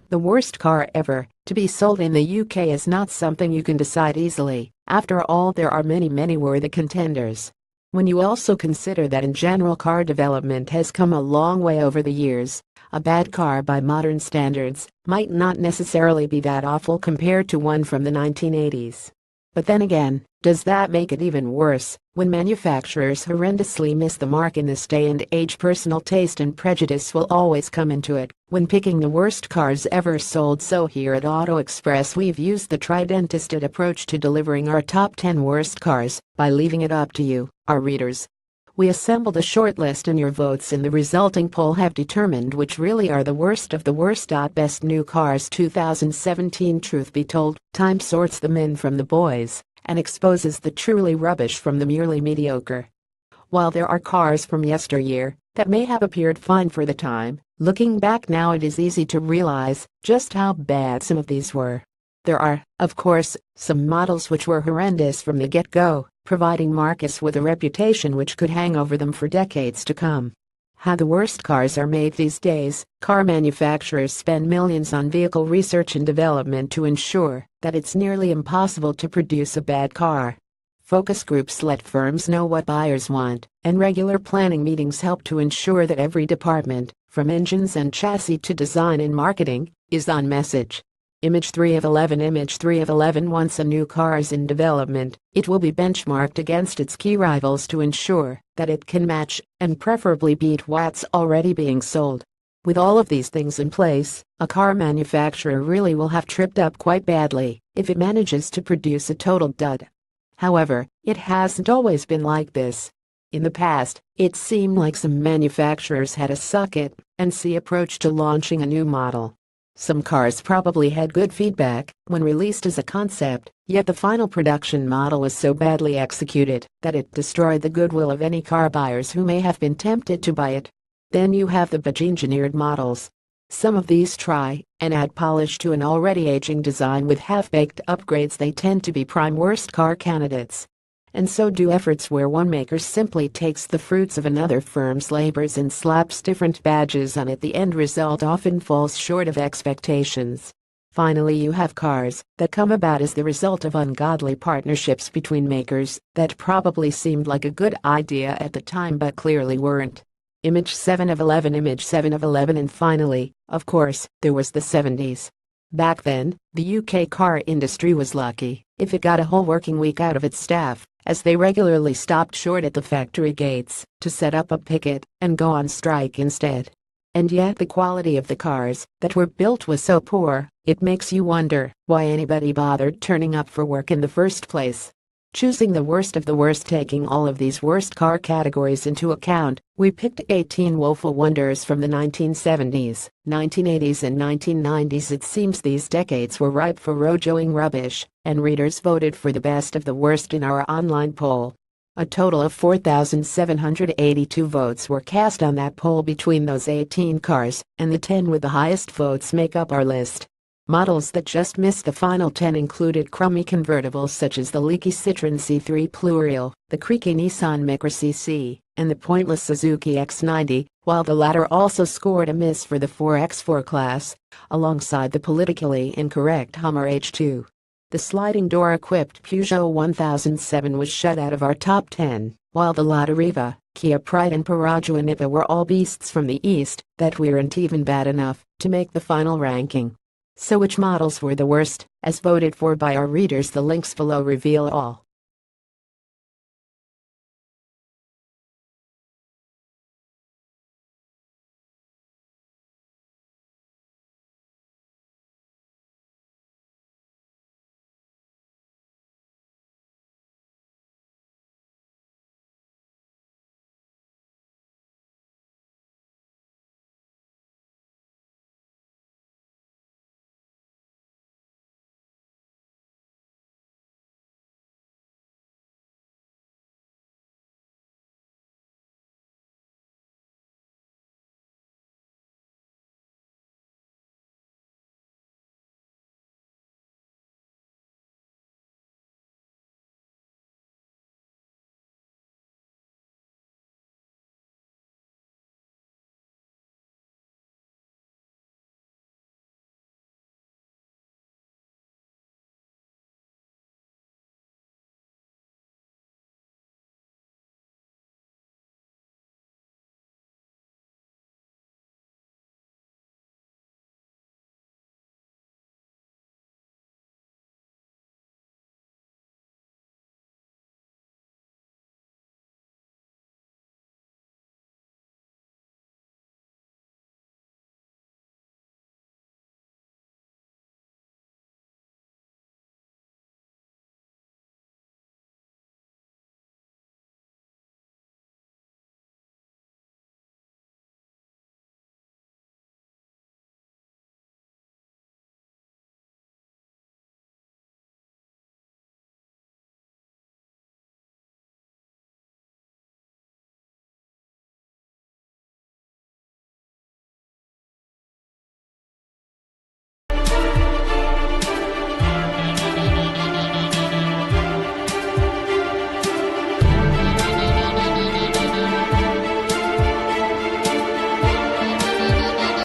The worst car ever to be sold in the UK is not something you can decide easily. After all, there are many worthy contenders. When you also consider that in general car development has come a long way over the years, a bad car by modern standards might not necessarily be that awful compared to one from the 1980s. But then again, does that make it even worse when manufacturers horrendously miss the mark in this day and age? Personal taste and prejudice will always come into it when picking the worst cars ever sold. So here at Auto Express we've used the tried-and-tested approach to delivering our top 10 worst cars by leaving it up to you, our readers. We assembled a short list and your votes in the resulting poll have determined which really are the worst of the worst. Best New Cars 2017. Truth be told, time sorts the men from the boys and exposes the truly rubbish from the merely mediocre. While there are cars from yesteryear that may have appeared fine for the time, looking back now it is easy to realize just how bad some of these were. There are, of course, some models which were horrendous from the get-go, providing Marcus with a reputation which could hang over them for decades to come. How the worst cars are made these days. Car manufacturers spend millions on vehicle research and development to ensure that it's nearly impossible to produce a bad car. Focus groups let firms know what buyers want, and regular planning meetings help to ensure that every department, from engines and chassis to design and marketing, is on message. Image 3 of 11. Image 3 of 11. Once a new car is in development, it will be benchmarked against its key rivals to ensure that it can match and preferably beat what's already being sold. With all of these things in place, a car manufacturer really will have tripped up quite badly if it manages to produce a total dud. However, it hasn't always been like this. In the past, it seemed like some manufacturers had a suck-it-and-see approach to launching a new model. Some cars probably had good feedback when released as a concept, yet the final production model was so badly executed that it destroyed the goodwill of any car buyers who may have been tempted to buy it. Then you have the badge-engineered models. Some of these try and add polish to an already aging design with half-baked upgrades. They tend to be prime worst car candidates. And so do efforts where one maker simply takes the fruits of another firm's labors and slaps different badges on it. The end result often falls short of expectations. Finally, you have cars that come about as the result of ungodly partnerships between makers that probably seemed like a good idea at the time but clearly weren't. Image 7 of 11. Image 7 of 11. And finally, of course, there was the 70s. Back then, the UK car industry was lucky if it got a whole working week out of its staff, as they regularly stopped short at the factory gates to set up a picket and go on strike instead. And yet the quality of the cars that were built was so poor, it makes you wonder why anybody bothered turning up for work in the first place. Choosing the worst of the worst, taking all of these worst car categories into account, we picked 18 woeful wonders from the 1970s, 1980s and 1990s. It seems these decades were ripe for rojoing rubbish, and readers voted for the best of the worst in our online poll. A total of 4,782 votes were cast on that poll between those 18 cars, and the 10 with the highest votes make up our list. Models that just missed the final 10 included crummy convertibles such as the leaky Citroën C3 Plurial, the creaky Nissan Micra CC, and the pointless Suzuki X90, while the latter also scored a miss for the 4x4 class, alongside the politically incorrect Hummer H2. The sliding door-equipped Peugeot 1007 was shut out of our top 10, while the Lada Riva, Kia Pride and Piaggio Nippa were all beasts from the East that weren't even bad enough to make the final ranking. So which models were the worst, as voted for by our readers? The links below reveal all.